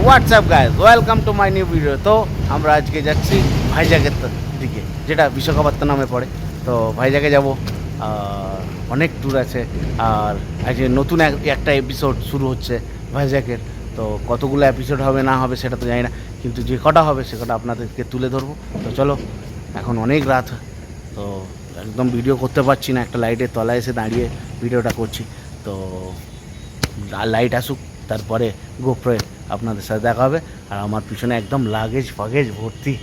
WhatsApp guys, welcome to my new video. তো আমরা আজকে যাচ্ছি ভাইজাগের দিকে, যেটা বিশাখাপত্তনম নামে পড়ে। তো ভাইজাগে যাব, অনেক ট্যুর আছে। আর আজকে নতুন একটা এপিসোড শুরু হচ্ছে ভাইজাগের। তো কতগুলো এপিসোড হবে না হবে সেটা তো জানি না, কিন্তু যে কটা হবে সে কটা আপনাদেরকে তুলে ধরবো। তো চলো, এখন অনেক রাত, তো একদম ভিডিও করতে পারছি না, একটা লাইটের তলায় এসে দাঁড়িয়ে ভিডিওটা করছি। তো লাইট আসুক, তারপরে গোপ্রোয়ে আপনাদের সাথে দেখা হবে। আর আমার পিছনে একদম লাগেজ ফাগেজ ভর্তি,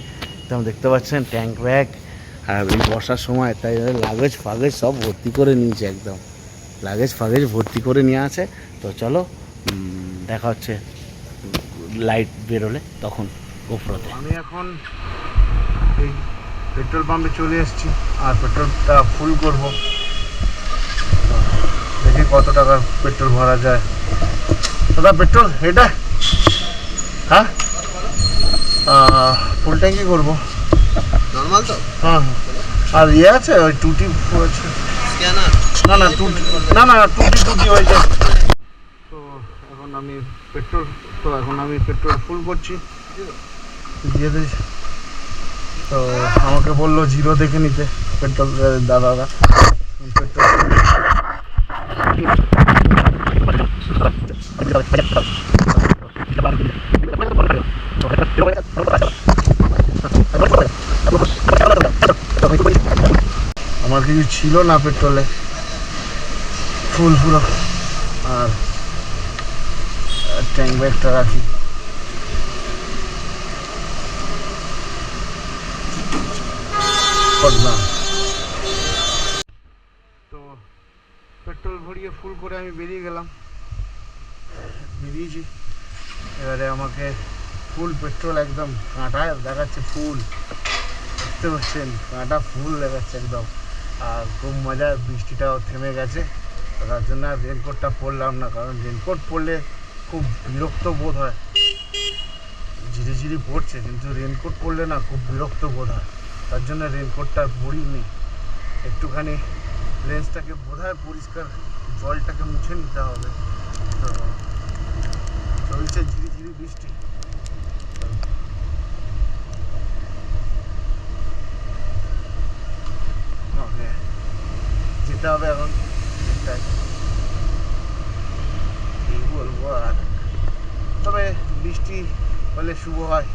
একদম দেখতে পাচ্ছেন ট্যাঙ্ক ব্যাগ। আর এই বর্ষার সময় তাই লাগেজ ফাগেজ সব ভর্তি করে নিয়েছে, একদম লাগেজ ফাগেজ ভর্তি করে নিয়ে আছে। তো চলো, দেখা হচ্ছে লাইট বেরোলে তখন গোপ্রোতে। আমি এখন এই পেট্রোল পাম্পে চলে এসেছি আর পেট্রোলটা ফুল করব। দেখি কত টাকার পেট্রোল ভরা যায়। দাদা পেট্রোল এটা, হ্যাঁ ফুল ট্যাঙ্কি করবো নর্মাল তো। হ্যাঁ হ্যাঁ। আর ইয়ে আছে ওই টুটি আছে স্ক্যানার? না না টুটি, না না টুটি টুটি হয়েছে। তো এখন আমি পেট্রোল ফুল করছি, দিয়ে দিই। তো আমাকে বললো জিরো দেখে নিতে পেট্রোল দাদারা। পেট্রোল আমার কিছু ছিল না পেট্রোলে, ফুল পুরো। আর ট্যাঙ্ক ব্যাগটা রাখি। না, তো পেট্রোল ভরিয়ে ফুল করে আমি বেরিয়েছি। এবারে আমাকে ফুল পেট্রোল একদম কাঁটায় দেখাচ্ছে, ফুল দেখতে পাচ্ছেন, কাঁটা ফুল দেখাচ্ছে একদম। আর খুব মজা, বৃষ্টিটাও থেমে গেছে। তার জন্য আর রেনকোটটা পরলাম না, কারণ রেনকোট পরলে খুব বিরক্ত বোধ হয়। ঝিরিঝিরি পড়ছে, কিন্তু রেনকোট পরলে না খুব বিরক্ত বোধ হয়। তার জন্য রেনকোটটা পরিনি। একটুখানি লেন্সটাকে বোধহয় পরিষ্কার জলটাকে মুছে নিতে হবে। তো চলছে ঝিরিঝিরি বৃষ্টি। যেতে হবে এখন, এই বলবো। আর তবে বৃষ্টি হলে শুভ হয়।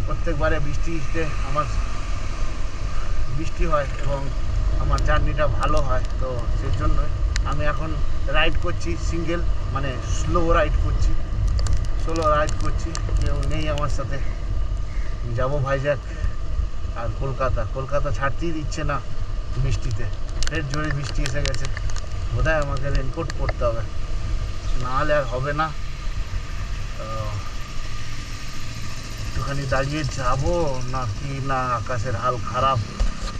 প্রত্যেকবারে বৃষ্টিতে আমার বৃষ্টি হয় এবং আমার জার্নিটা ভালো হয়। তো সেই জন্যই আমি এখন রাইড করছি সিঙ্গেল, মানে স্লো রাইড করছি। কেউ নেই আমার সাথে। যাব ভাইজ্যাগ আর কলকাতা ছাড়তেই দিচ্ছে না বৃষ্টিতে। ফের জোরে বৃষ্টি এসে গেছে, বোধহয় আমাকে রেনকোট পরতে হবে, নাহলে আর হবে না। একটুখানি দাঁড়িয়ে যাবো নাকি না, আকাশের হাল খারাপ।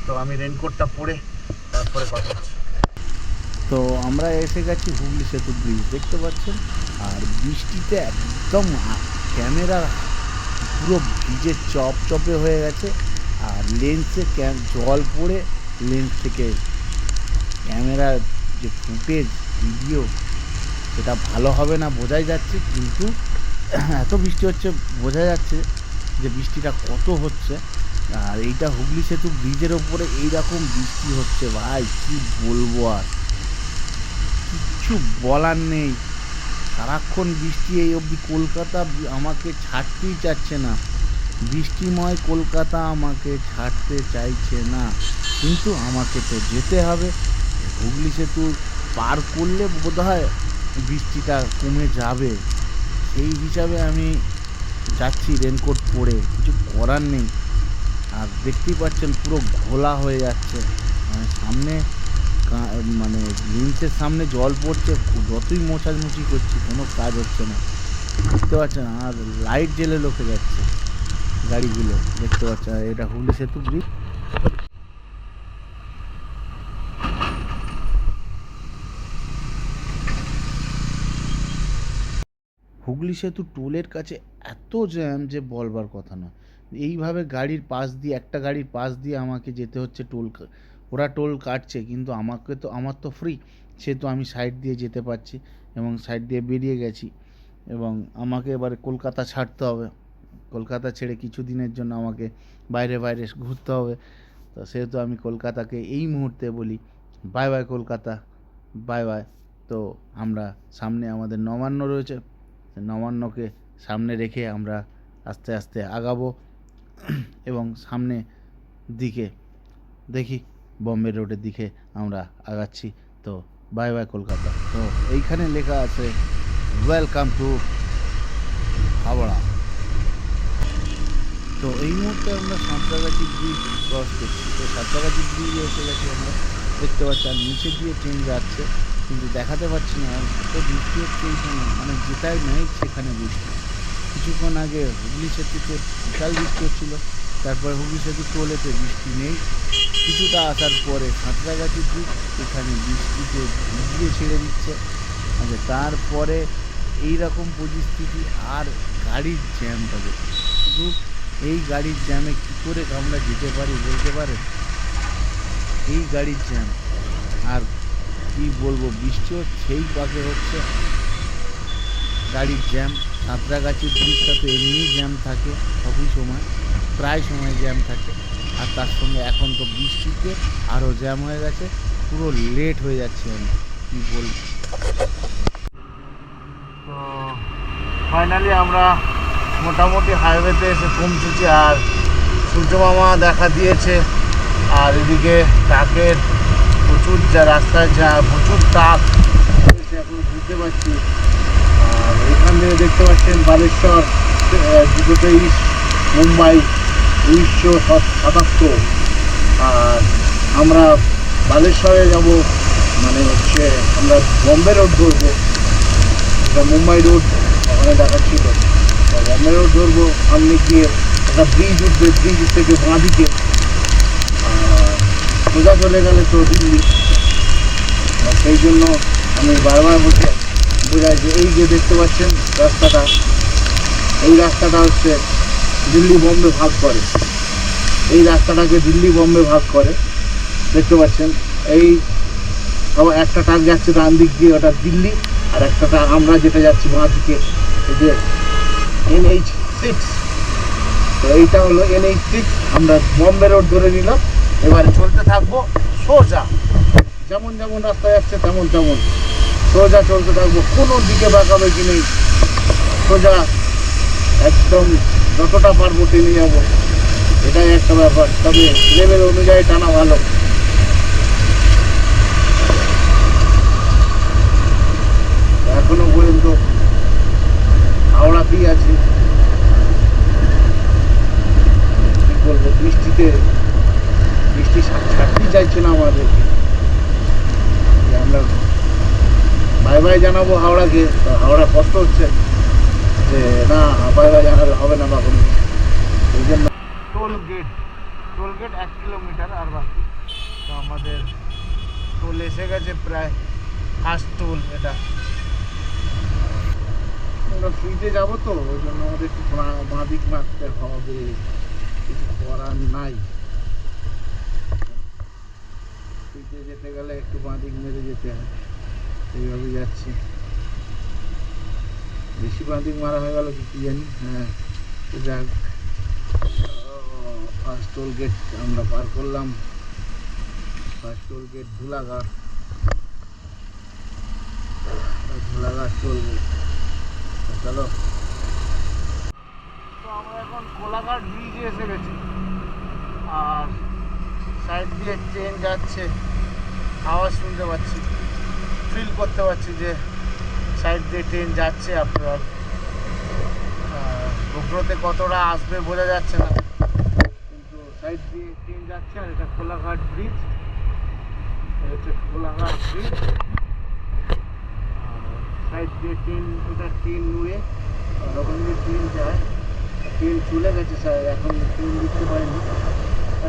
তো আমি রেনকোটটা পরে তারপরে কথা হচ্ছে। তো আমরা এসে গেছি হুগলি সেতু ব্রিজ, দেখতে পাচ্ছেন। আর বৃষ্টিতে একদম ক্যামেরা পুরো ভিজে চপচপে হয়ে গেছে। আর লেন্সে জল পড়ে লেন্স থেকে ক্যামেরার যে ফুটেজ ভিডিও, সেটা ভালো হবে না বোঝাই যাচ্ছে। কিন্তু এত বৃষ্টি হচ্ছে, বোঝা যাচ্ছে যে বৃষ্টিটা কত হচ্ছে। আর এইটা হুগলি সেতু ব্রিজের ওপরে এইরকম বৃষ্টি হচ্ছে, ভাই কি বলবো, আর কিচ্ছু বলার নেই। সারাক্ষণ বৃষ্টি, এই অবধি কলকাতা আমাকে ছাড়তেই চাচ্ছে না। বৃষ্টিময় কলকাতা আমাকে ছাড়তে চাইছে না, কিন্তু আমাকে তো যেতে হবে। হুগলি সেতু পার করলে বোধহয় বৃষ্টিটা কমে যাবে, সেই হিসাবে আমি যাচ্ছি রেনকোট পরে, কিছু করার নেই। আর দেখতেই পাচ্ছেন পুরো ঘোলা হয়ে যাচ্ছে, মানে সামনে, মানে লেন্সের সামনে জল পড়ছে, যতই মোছামুছি করছি কোনো কাজ হচ্ছে না, দেখতে পাচ্ছেন। আর লাইট জেলে লোকে যাচ্ছে গাড়িগুলো, দেখতে পাচ্ছেন। এটা হুগলি সেতু ব্রিজ। হুগলি সেতু টোলের কাছে এত জ্যাম যে বলবার কথা না। এইভাবে গাড়ির পাশ দিয়ে, একটা গাড়ির পাশ দিয়ে আমাকে যেতে হচ্ছে। ওরা টোল কাটছে, কিন্তু আমার তো ফ্রি, সেহেতু আমি সাইড দিয়ে যেতে পারছি এবং সাইড দিয়ে বেরিয়ে গেছি। এবং আমাকে এবারে কলকাতা ছাড়তে হবে। কলকাতা ছেড়ে কিছু দিনের জন্য আমাকে বাইরে বাইরে ঘুরতে হবে। তো সেহেতু আমি কলকাতাকে এই মুহূর্তে বলি bye bye Kolkata, bye bye. তো আমরা সামনে আমাদের নবান্ন রয়েছে, নবান্নকে সামনে রেখে আমরা আস্তে আস্তে আগাবো এবং সামনে দিকে দেখি বম্বে রোডের দিকে আমরা আগাচ্ছি। তো বাই বাই কলকাতা। তো এইখানে লেখা আছে ওয়েলকাম টু হাওড়া। তো এই মুহূর্তে আমরা সাঁতরাগাছি ব্রিজ ক্রস করছি। তো সাঁতরাগাছি ব্রিজে এসে গেছি আমরা, দেখতে পাচ্ছি। আর নিচে দিয়ে ট্রেন যাচ্ছে কিন্তু দেখাতে পারছি না, আর তো বৃষ্টি হচ্ছে এইখানে, মানে যেটাই নেই সেখানে বৃষ্টি। কিছুক্ষণ আগে হুগলি সেতুতে বিশাল বৃষ্টি হচ্ছিলো, তারপরে হুগলি সেতু টোলেতে বৃষ্টি নেই। কিছুটা আসার পরে সাঁতরাগাছি ব্রিজ, এখানে বৃষ্টিতে ভিজিয়ে ছেড়ে দিচ্ছে। আচ্ছা, তারপরে এইরকম পরিস্থিতি আর গাড়ির জ্যাম থাকে। শুধু এই গাড়ির জ্যামে কী করে আমরা যেতে পারি বলতে পারে? এই গাড়ির জ্যাম আর কি বলবো, বৃষ্টিও সেই পাকে হচ্ছে, গাড়ির জ্যাম। সাঁতরাগাছি ব্রিজটা তো এমনি জ্যাম থাকে সবই সময়, প্রায় সময় জ্যাম থাকে। আর তার সঙ্গে এখন তো বৃষ্টিতে আরও জ্যাম হয়ে গেছে, পুরো লেট হয়ে যাচ্ছে। আমি কী বলব। তো ফাইনালি আমরা মোটামুটি হাইওয়েতে এসে পৌঁছেছি, আর সূর্য মামা দেখা দিয়েছে। আর এদিকে ট্রাকের প্রচুর রাস্তায় প্রচুর ট্রাক এখন বুঝতে পারছি। আর এখান থেকে দেখতে পাচ্ছেন বালেশ্বর 223, মুম্বাই 1977। আর আমরা বালেশ্বরে যাব, মানে হচ্ছে আমরা বম্বে রোড ধরবো, এটা মুম্বাই রোড ওখানে দেখাচ্ছিল। বম্বে রোড ধরবো, সামনে গিয়ে একটা ব্রিজ উঠবে, ব্রিজ থেকে বাঁ দিকে সোজা চলে গেলে তো দিল্লি। সেই জন্য আমি বারবার বোঝাই যে এই যে দেখতে পাচ্ছেন রাস্তাটা, এই রাস্তাটা হচ্ছে দিল্লি বম্বে ভাগ করে। এই রাস্তাটাকে দিল্লি বম্বে ভাগ করে, দেখতে পাচ্ছেন। এই আবার একটা ট্রাক যাচ্ছে ডান দিক দিয়ে, ওটা দিল্লি। আর একটা ট্রাক আমরা যেটা যাচ্ছি বাঁ দিকে, এই যে NH6। তো এইটা হলো NH6। আমরা বম্বে রোড ধরে নিলাম, এবারে চলতে থাকবো সোজা, যেমন যেমন রাস্তা যাচ্ছে তেমন তেমন সোজা চলতে থাকবো। কোনো দিকে বাঁকাবে কি নেই, সোজা একদম যতটা পারবো টেনে যাবো, এটাই একটা ব্যাপার। তবে লেভেল অনুযায়ী টানা ভালো। এখনো পর্যন্ত হাওড়াতেই আছি। কি বলবো, বৃষ্টি ছাড়তেই চাইছে না আমাদেরকে। আমরা বাই বাই জানাবো হাওড়াকে, হাওড়া কষ্ট হচ্ছে যে না বাই বাই জানালে হবে না বা কোনো। এই জন্য টোল গেট 1 কিলোমিটার আর বাকি। তো আমাদের টোল এসে গেছে প্রায়, ফার্স্ট টোল এটা। আমরা ফ্রিতে যাবো তো, ওই জন্য আমাদের একটু বাঁ দিক মারতে হবে, কিছু করার নাই। ফ্রিতে যেতে গেলে একটু বাঁ দিক মেরে যেতে হয়, এইভাবে যাচ্ছি। বেশি বাঁ দিক মারা হয়ে গেল কি জানি। হ্যাঁ, যাক, ফার্স্ট টোল গেট আমরা পার করলাম। First toll gate Dhulaghat toll gate. চলো, তো আমরা এখন কোলাঘাট ব্রিজে এসে গেছি। আর সাইড দিয়ে ট্রেন যাচ্ছে, আওয়াজ শুনতে পাচ্ছি, ফিল করতে পারছি যে সাইড দিয়ে ট্রেন যাচ্ছে। আপনার গোপ্রোতে কতটা আসবে বোঝা যাচ্ছে না, কিন্তু সাইড দিয়ে ট্রেন যাচ্ছে। আর এটা কোলাঘাট ব্রিজ, এটা হচ্ছে কোলাঘাট ব্রিজ। সাইড দিয়ে ট্রেন, এটা ট্রেন নুয়ে ওখান দিয়ে ট্রেন যায়। ট্রেন চলে গেছে স্যার, এখন ট্রেন দিতে পারিনি।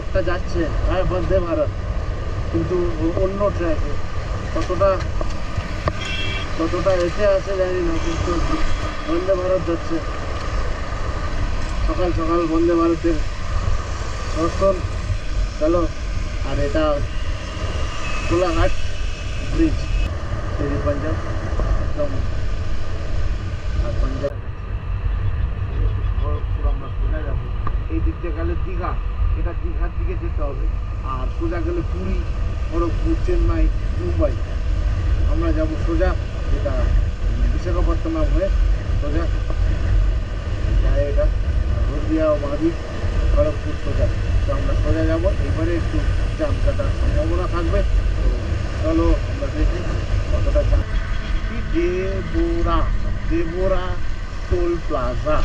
একটা যাচ্ছে, হ্যাঁ, বন্দে ভারত, কিন্তু অন্য ট্র্যাকে। কতটা এসে আছে জানি না, কিন্তু বন্দে ভারত যাচ্ছে। সকাল সকাল বন্দে ভারতের দর্শন। চলো, আর এটা কোলাঘাট ব্রিজ, শেরি পাঞ্জাব একদম। আর পাঞ্জাব খড়গপুর আমরা সোজা যাবো। এই দিক দিয়ে গেলে দীঘা, এটা দীঘার দিকে যেতে হবে। আর সোজা গেলে পুরী, খড়গপুর, চেন্নাই, মুম্বাই। আমরা যাব সোজা, যেটা বিশাখাপত্তনম হয়ে সোজা যায়, এটা হলদিয়া ও মাদিক, খড়গপুর সোজা। তো আমরা সোজা যাবো। এবারে একটু জাম কাটার সম্ভাবনা থাকবে, তো চলো আমরা দেখি কতটা জাম। দেবোরা টোল প্লাজা,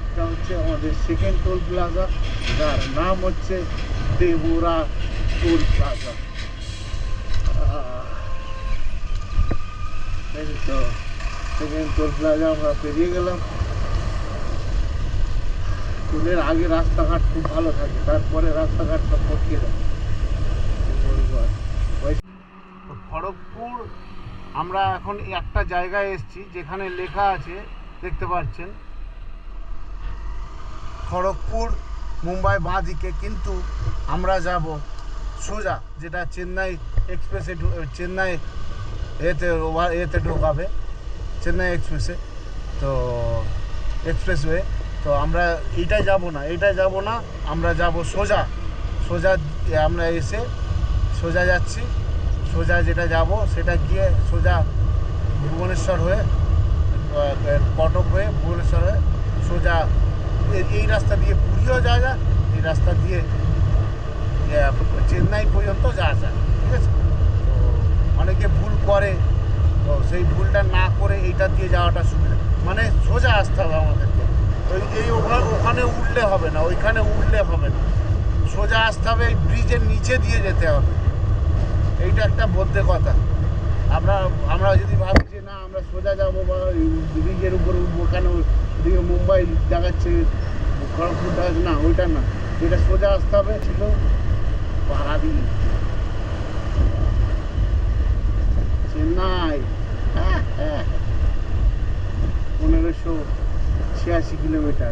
এটা হচ্ছে আমাদের সেকেন্ড টোল প্লাজা, যার নাম হচ্ছে দেবোরা টোল প্লাজা। তো সেকেন্ড টোল প্লাজা আমরা পেরিয়ে গেলাম। টোলের আগে রাস্তাঘাট খুব ভালো থাকে, তারপরে রাস্তাঘাট সব পটকে যায়। খড়গপুর আমরা এখন একটা জায়গায় এসেছি যেখানে লেখা আছে, দেখতে পাচ্ছেন, খড়গপুর মুম্বাই বাঁ দিকে, কিন্তু আমরা যাব সোজা, যেটা চেন্নাই এক্সপ্রেসে, চেন্নাই এতে ঢোকাবে, চেন্নাই এক্সপ্রেসে, তো এক্সপ্রেসওয়ে। তো আমরা এইটাই যাব না, আমরা যাব সোজা। আমরা এসে সোজা যাচ্ছি, সোজা যেটা যাব সেটা গিয়ে সোজা ভুবনেশ্বর হয়ে, কটক হয়ে ভুবনেশ্বর হয়ে সোজা এই রাস্তা দিয়ে পুরীও যাওয়া যায়, এই রাস্তা দিয়ে চেন্নাই পর্যন্ত যাওয়া যায়। ঠিক আছে, তো অনেকে ভুল করে, তো সেই ভুলটা না করে এইটা দিয়ে যাওয়াটা সুবিধা, মানে সোজা আসতে হবে আমাদেরকে। ওখানে উঠলে হবে না, ওইখানে উঠলে হবে না, সোজা আসতে হবে, এই ব্রিজের নিচে দিয়ে যেতে হবে। এইটা একটা বদ্ধ কথা। আমরা যদি ভাবি যে না আমরা সোজা যাবো বা ব্রিজের উপরে উঠবো, কেন ওদিকে মুম্বাই দেখাচ্ছে, খড়গপুর দেখাচ্ছে, না ওইটা না, যেটা সোজা আসতে হবে ছিল Paradip, Chennai, 1586 kilometre,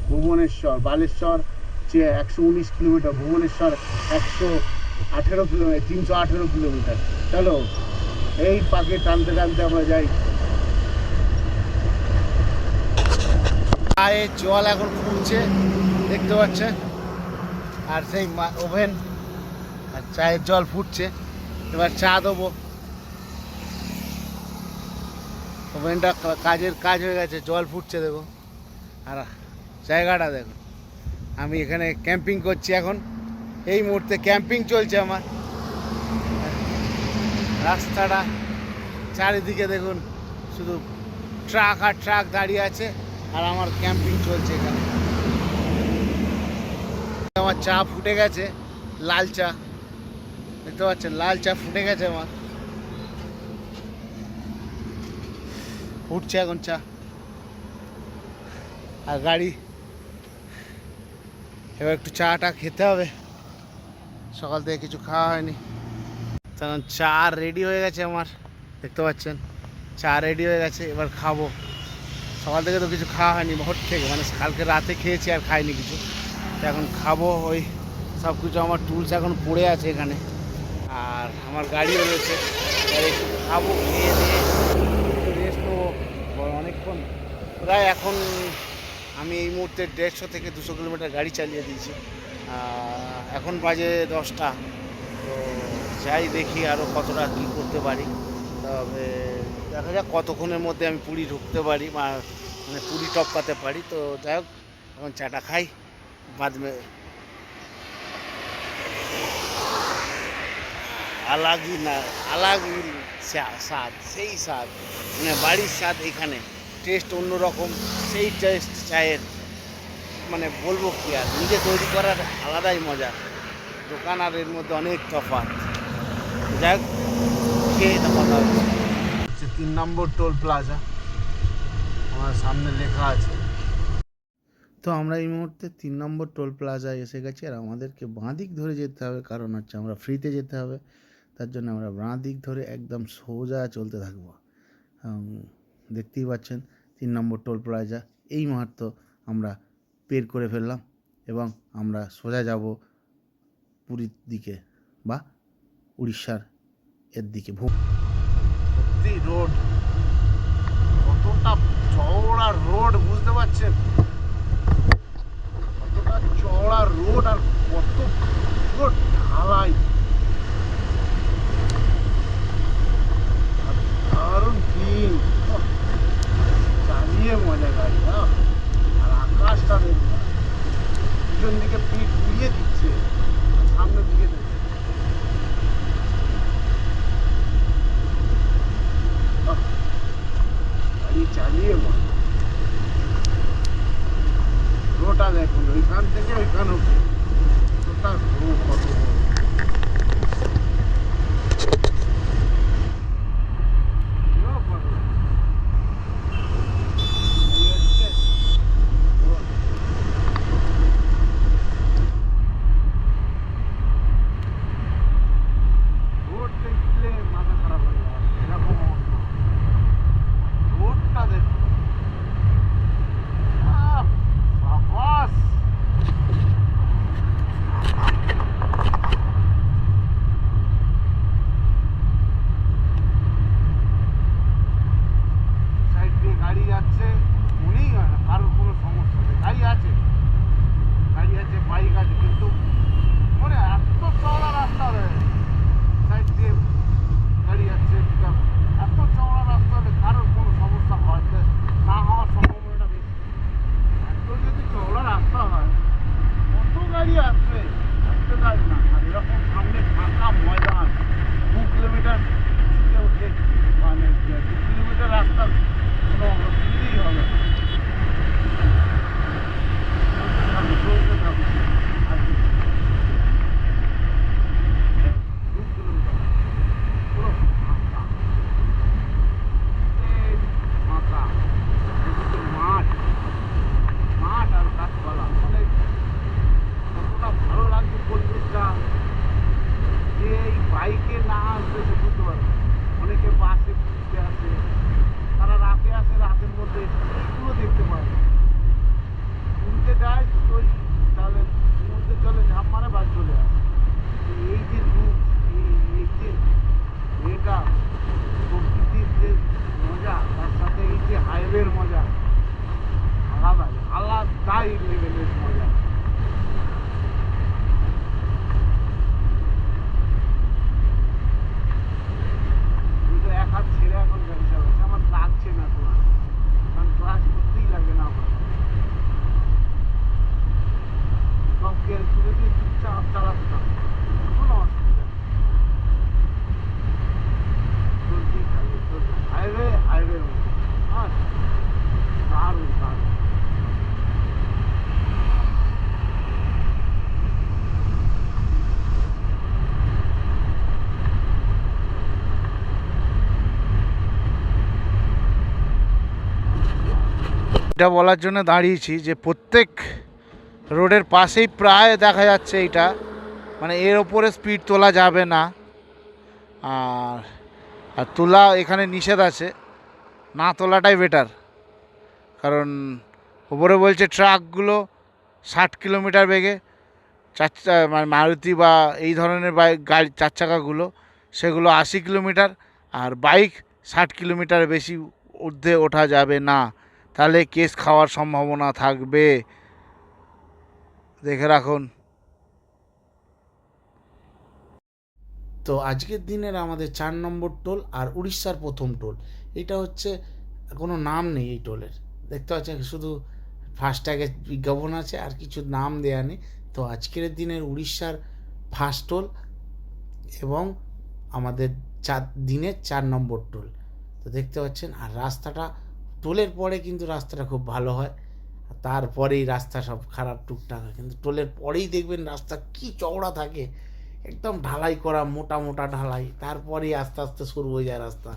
Bhubaneswar 119 kilometre, Bhubaneswar 118 kilometre, 318 kilometre. চলো এই পাকে টানতে টানতে আমরা যাই। চায়ের জল এখন ফুটছে, দেখতে পাচ্ছেন, আর সেই ওভেন আর চায়ের জল ফুটছে। এবার চা দেবো, ওভেনটা কাজ হয়ে গেছে, জল ফুটছে দেখো। আর জায়গাটা দেখো, আমি এখানে ক্যাম্পিং করছি এখন, এই মুহূর্তে ক্যাম্পিং চলছে আমার। রাস্তাটা চারিদিকে দেখুন, শুধু ট্রাক আর ট্রাক দাঁড়িয়ে আছে, আর আমার ক্যাম্পিং চলছে এখানে। আমার চা ফুটে গেছে, লাল চা, দেখতে পাচ্ছেন, লাল চা ফুটে গেছে আমার, ফুটছে এখন চা। আর গাড়ি, এবার একটু চাটা খেতে হবে, সকাল থেকে কিছু খাওয়া হয়নি। তখন চা রেডি হয়ে গেছে আমার, দেখতে পাচ্ছেন, চা রেডি হয়ে গেছে, এবার খাবো। সকাল থেকে তো কিছু খাওয়া হয়নি, ভোর থেকে, মানে কালকে রাতে খেয়েছি আর খাইনি কিছু, তো এখন খাবো। ওই সব কিছু আমার টুলস এখন পড়ে আছে এখানে, আর আমার গাড়িও রয়েছে, একটু খাবো, খেয়ে দিয়ে একটু রেস্ট নেবো অনেকক্ষণ। প্রায় এখন আমি এই মুহূর্তে 150 থেকে 200 কিলোমিটার গাড়ি চালিয়ে দিয়েছি, এখন বাজে 10টা। তো যাই দেখি আরও কতটা কী করতে পারি, তবে দেখা যাক কতক্ষণের মধ্যে আমি পুরী ঢুকতে পারি, মানে পুরী টপকাতে পারি। তো যাই হোক, এখন চাটা খাই, বাদ মে আলাগই স্বাদ, সেই স্বাদ, মানে বাড়ির স্বাদ, এখানে টেস্ট অন্যরকম, সেই টেস্ট চায়ের, মানে বলবো কি আর, নিজে তৈরি করার আলাদাই মজা, দোকান আর এর মধ্যে অনেক তফাৎ। যাই হোক, খেয়ে তো কথা হচ্ছে 3 নম্বর টোল প্লাজা, আমার সামনে লেখা আছে। তো আমরা এই মুহূর্তে 3 নম্বর টোল প্লাজায় এসে গেছি, আর আমাদেরকে বাঁ দিক ধরে যেতে হবে, কারণ হচ্ছে আমরা ফ্রিতে যেতে হবে, তার জন্য আমরা বাঁ দিক ধরে একদম সোজা চলতে থাকবো। দেখতেই পাচ্ছেন 3 নম্বর টোল প্লাজা এই মুহূর্ত আমরা পের করে ফেললাম, এবং আমরা সোজা যাব পুরীর দিকে বা উড়িষ্যার এর দিকে। ভর্তি রোড, কত কতটা চওড়া রোড, বুঝতে পারছেন? কতটা চওড়া রোড আর কত পুরো ঢালাই। দারুণ দিন, চালিয়ে মজা গাড়ি। আর আকাশটা দেখুন, পিছন দিকে পিঠ ঘুরিয়ে দিচ্ছে, সামনের দিকে দেখুন। গাড়ি চালিয়ে মজা। রোডটা দেখুন, ওইখান থেকে ওইখান অব্দি কতটা রোড, কত বড়। গাড়ি যাচ্ছে, মনেই হয় না কারোর কোনো সমস্যা নেই। গাড়ি আছে, বাইক আছে, কিন্তু মনে হয় এত চওড়া রাস্তা সাইড দিয়ে গাড়ি যাচ্ছে, এত চওড়া রাস্তা হলে কারোর কোনো সমস্যা হয় না, হওয়ার সম্ভাবনাটা বেশি। এত যদি চওড়া রাস্তা হয়, কত গাড়ি আসবে, একটা গাড়ি না। আর এরকম সামনে ফাঁকা ময়দান, 2 কিলোমিটার ছুটে উঠে, মানে 2 কিলোমিটার রাস্তা কোনো অসুবিধাই হবে না। চলতে থাকুন, আর কি। 2 কিলোমিটার পুরো ফাঁকা, ফাঁকা, এদিকে মাঠ আর গাছপালা, মানে কতটা ভালো লাগছে পরিবেশটা। যে এই বাইকে না আসবে সে বুঝতে পারবে। অনেকে বাসে ঘুরতে আসে, তারা রাতে আসে, রাতের মধ্যে এইগুলো দেখতে পায়। ঘুরতে যায় ওই তাহলে সমুদ্রের জলে ঝাঁপ মারে, বাস চলে আসে। এই যে রূপ, এই যে এটা প্রকৃতির যে মজা, তার সাথে এই যে হাইওয়ের মজা, আলাদাই লেভেলের মজা। কিন্তু এক হাত ছেড়ে এখন গাড়ি চালাচ্ছে, আমার লাগছে না ক্লাস, কারণ ক্লাস করতেই লাগে না আমার। সব গিয়ে তুলে দিয়ে চুপচাপ চালাতে থাকবে, কোনো অসুবিধা নেই। চলতেই থাকবে, চলবে হাইওয়ে মতো। হ্যাঁ, দারুণ দারুণ। এটা বলার জন্য দাঁড়িয়েছি যে প্রত্যেক রোডের পাশেই প্রায় দেখা যাচ্ছে এইটা, মানে এর ওপরে স্পিড তোলা যাবে না, আর তোলা এখানে নিষেধ আছে, না তোলাটাই বেটার। কারণ ওপরে বলছে ট্রাকগুলো 60 কিলোমিটার বেগে, মানে মারুতি বা এই ধরনের বাইক গাড়ি 4 চাকাগুলো, সেগুলো 80 কিলোমিটার, আর বাইক 60 কিলোমিটার বেশি ঊর্ধ্বে ওঠা যাবে না, তাহলে কেস খাওয়ার সম্ভাবনা থাকবে, দেখে রাখুন। তো আজকের দিনের আমাদের 4 নম্বর টোল আর উড়িষ্যার প্রথম টোল। এটা হচ্ছে কোনো নাম নেই এই টোলের, দেখতে পাচ্ছেন শুধু ফাস্ট্যাগের বিজ্ঞাপন আছে, আর কিছু নাম দেয়া নেই। তো আজকের দিনের উড়িষ্যার ফার্স্ট টোল এবং আমাদের দিনের 4 নম্বর টোল। তো দেখতে পাচ্ছেন, আর রাস্তাটা টোলের পরে কিন্তু রাস্তাটা খুব ভালো হয়, তারপরেই রাস্তা সব খারাপ টুকটাক হয়, কিন্তু টোলের পরেই দেখবেন রাস্তা কি চওড়া থাকে, একদম ঢালাই করা, মোটা মোটা ঢালাই, তারপরেই আস্তে আস্তে শুরু হয়ে যায় রাস্তা।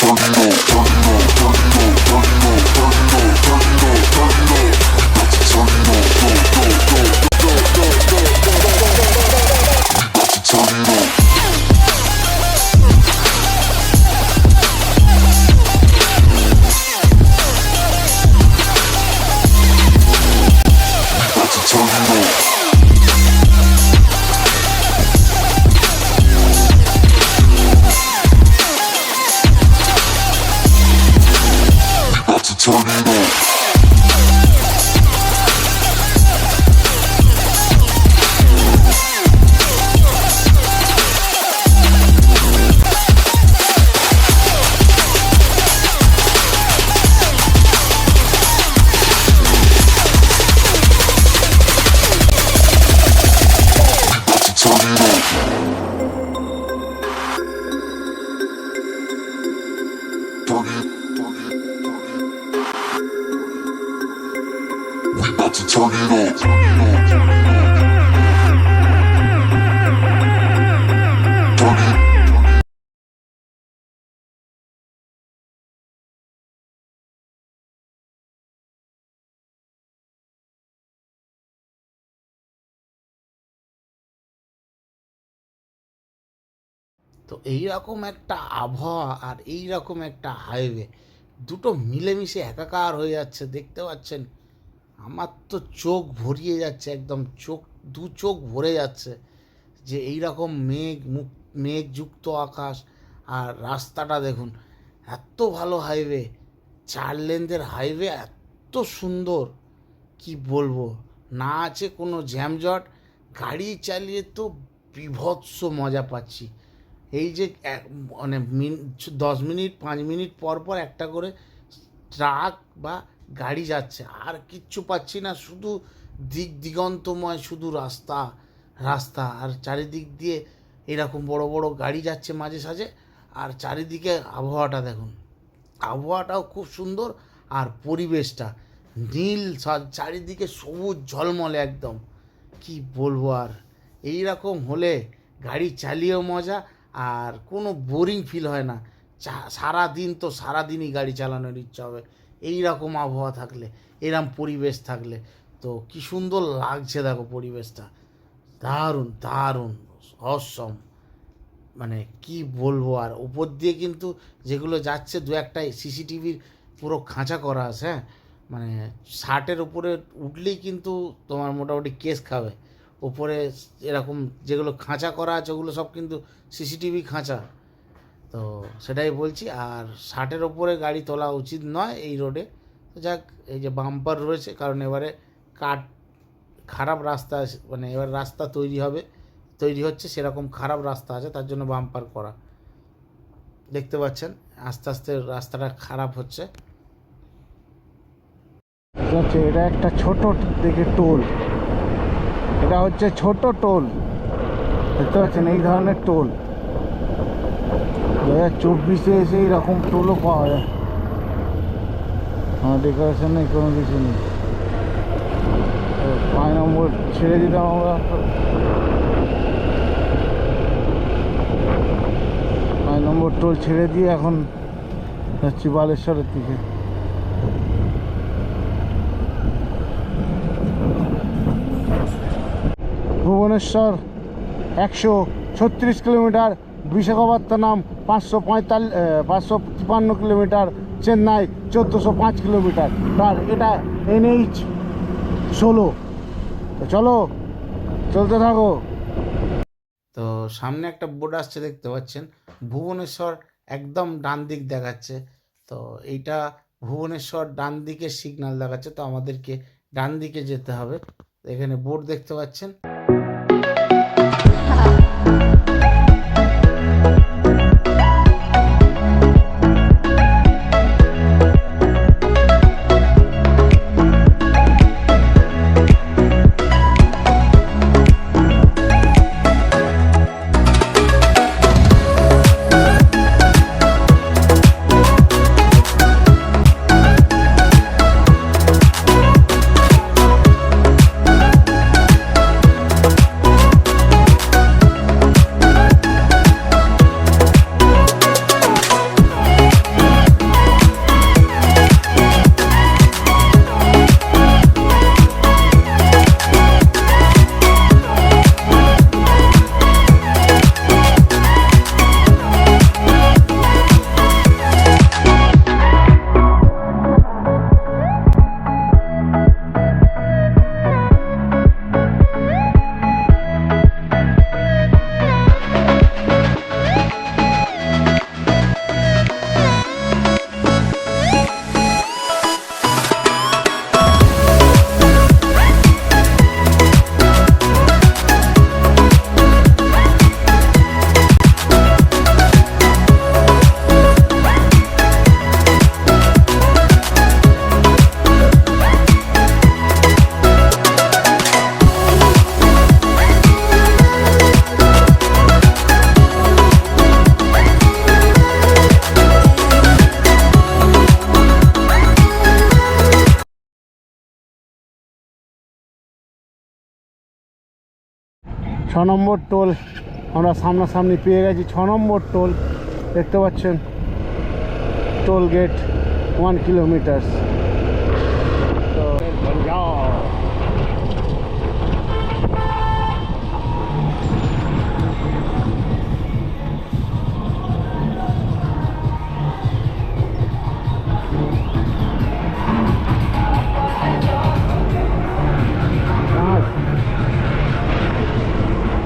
Turn it on. তো এইরকম একটা আবহাওয়া আর এইরকম একটা হাইওয়ে, দুটো মিলেমিশে একাকার হয়ে যাচ্ছে, দেখতে পাচ্ছেন। আমার তো চোখ ভরিয়ে যাচ্ছে, একদম দু চোখ ভরে যাচ্ছে যে এইরকম মেঘযুক্ত আকাশ। আর রাস্তাটা দেখুন, এত ভালো হাইওয়ে, 4 লেনের হাইওয়ে, এত সুন্দর, কি বলবো। না আছে কোনো জ্যামজট, গাড়ি চালিয়ে তো বীভৎস মজা পাচ্ছি। এই যে মানে 10 মিনিট 5 মিনিট পর পর একটা করে ট্রাক বা গাড়ি যাচ্ছে, আর কিচ্ছু পাচ্ছি না, শুধু দিগন্তময়, শুধু রাস্তা রাস্তা। আর চারিদিক দিয়ে এরকম বড় বড় গাড়ি যাচ্ছে মাঝে সাঝে। আর চারিদিকে আবহাওয়াটা দেখুন, আবহাওয়াটাও খুব সুন্দর। আর পরিবেশটা নীল, চারিদিকে সবুজ ঝলমলে একদম, কি বলবো। আর এই রকম হলে গাড়ি চালিয়েও মজা, আর কোনো বোরিং ফিল হয় না। সারাদিন তো সারাদিনই গাড়ি চালানোর ইচ্ছা হবে এই রকম আবহাওয়া থাকলে, এরম পরিবেশ থাকলে। তো কি সুন্দর লাগছে দেখো পরিবেশটা, দারুণ দারুণ, অসম, মানে কি বলবো। আর উপর দিয়ে কিন্তু যেগুলো যাচ্ছে, দু একটা সিসিটিভির পুরো খাঁচা করা আছে, হ্যাঁ, মানে 60-এর উপরে উঠলেই কিন্তু তোমার মোটামুটি কেস খাবে। উপরে এরকম যেগুলো খাঁচা করা আছে ওগুলো সব কিন্তু সিসিটিভি খাঁচা। তো সেটাই বলছি। আর 60-এর ওপরে গাড়ি তোলা উচিত নয় এই রোডে। তো যাক, এই যে বাম্পার রয়েছে, কারণ এবারে খারাপ রাস্তা আছে, মানে এবার রাস্তা তৈরি হচ্ছে, সেরকম খারাপ রাস্তা আছে, তার জন্য বাম্পার করা। দেখতে পাচ্ছেন আস্তে আস্তে রাস্তাটা খারাপ হচ্ছে। এটা একটা ছোট দেখে টোল, এটা হচ্ছে ছোট টোল, দেখতে পাচ্ছেন, এই ধরনের টোল 2024-এ এসে এইরকম টোলও পাওয়া যায়। আমার ডেকোরেশন নেই, কোনো কিছু নেই। 5 নম্বর ছেড়ে দিলাম আমরা, 5 নম্বর টোল ছেড়ে দিয়ে এখন যাচ্ছি বালেশ্বরের দিকে। Bhubaneswar 136 kilometre, Visakhapatnam 553 kilometre, Chennai 1405 kilometre. তার এটা NH 16। তো চলো, চলতে থাকো। তো সামনে একটা বোর্ড আসছে, দেখতে পাচ্ছেন, ভুবনেশ্বর একদম ডান দিক দেখাচ্ছে। তো এইটা ভুবনেশ্বর ডান দিকের সিগন্যাল দেখাচ্ছে, তো আমাদেরকে ডান দিকে যেতে হবে। এখানে বোর্ড দেখতে পাচ্ছেন। নম্বর টোল আমরা সামনাসামনি পেয়ে গেছি। 6 নম্বর টোল দেখতে পাচ্ছেন, টোল গেট 1 কিলোমিটার। তো যাও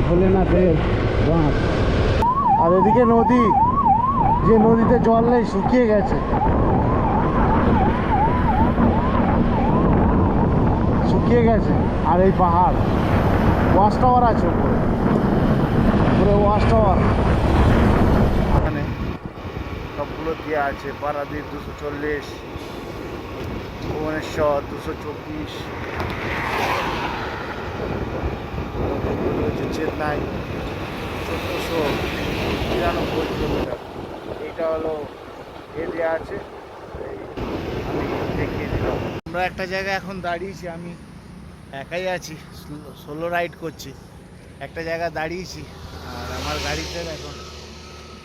ভোলেনাথের বাঁধ। আর এদিকে নদী, যে নদীতে জল নেই, শুকিয়ে গেছে, শুকিয়ে গেছে। আর এই পাহাড়, ওয়াচ টাওয়ার আছে উপরে, উপরে ওয়াচ টাওয়ার। এখানে সবগুলো দেওয়া আছে। পারাদ্বীপ 240, ভুবনেশ্বর 224, রয়েছে চেন্নাই 1493 কিলোমিটার। এইটা হলো এরিয়া আছে, আমি দেখিয়ে দিলাম। আমরা একটা জায়গায় এখন দাঁড়িয়েছি, আমি একাই আছি, সোলো রাইড করছি। একটা জায়গায় দাঁড়িয়েছি, আর আমার গাড়িতে এখন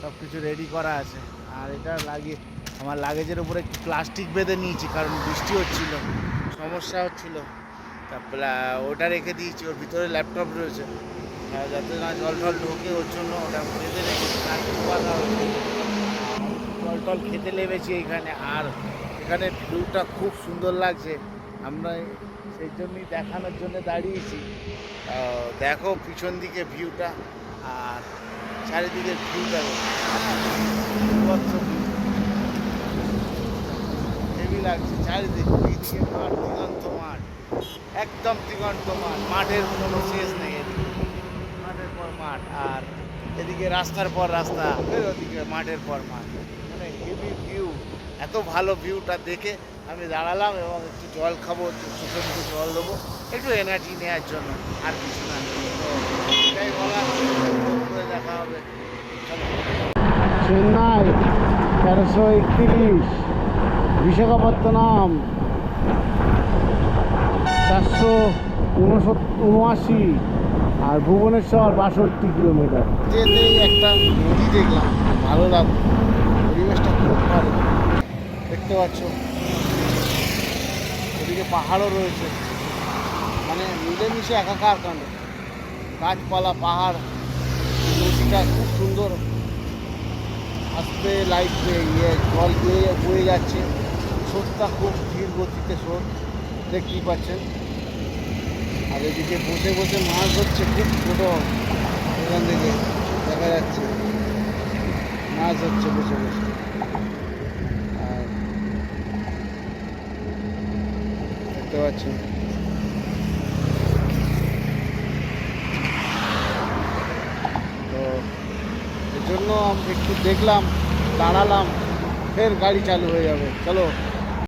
সব কিছু রেডি করা আছে। আর এটা লাগিয়ে আমার লাগেজের উপরে একটু প্লাস্টিক বেঁধে নিয়েছি, কারণ বৃষ্টি হচ্ছিল, সমস্যা হচ্ছিল। তারপরে ওটা রেখে দিয়েছি, ওর ভিতরে ল্যাপটপ রয়েছে, যাতে না জল টল ঢোকে, ওর জন্য ওটা বেঁধে রেখেছি। জল টল খেতে লেগেছি এইখানে। আর এখানে ভিউটা খুব সুন্দর লাগছে, আমরা সেই জন্যই দেখানোর জন্য দাঁড়িয়েছি। দেখো পিছন দিকে ভিউটা, আর চারিদিকের ভিউটা হেভি লাগছে। চারিদিকে এইদিকে মাঠ, দিগন্ত মাঠ, একদম দিগন্ত মাঠ, মাঠের কোনো শেষ নেই। এদিকে মাঠের পর মাঠ, আর এদিকে রাস্তার পর রাস্তা, ফের ওদিকে মাঠের পর মাঠ, মানে হেভি ভিউ। এত ভালো ভিউটা দেখে আমি দাঁড়ালাম এবং একটু জল খাবো, চোখে মুখে জল দেবো, একটু এনার্জি নেওয়ার জন্য, আর কিছু না। তো এটাই বলার, দেখা হবে। চেন্নাই 1331, বিশাখাপত্তনম 479, আর ভুবনেশ্বর 62 কিলোমিটার। যেতেই একটা নদী দেখলাম, ভালো লাগলো, পরিবেশটা খুব ভালো। দেখতে পাচ্ছ ওদিকে পাহাড়ও রয়েছে, মানে মিলেমিশে একাকার কাণ্ড, গাছপালা, পাহাড়, নদীটা খুব সুন্দর, আস্তে লাইট জল বয়ে যাচ্ছে, স্রোতটা খুব ধীর গতিতে স্রোত, দেখতেই পাচ্ছেন। আর এদিকে বসে বসে মাছ ধরছে, খুব ছোটো, এখান থেকে দেখা যাচ্ছে মাছ হচ্ছে বসে বসে। আর দেখতে পাচ্ছেন তো, এর জন্য আমি একটু দেখলাম, দাঁড়ালাম, ফের গাড়ি চালু হয়ে যাবে। চলো।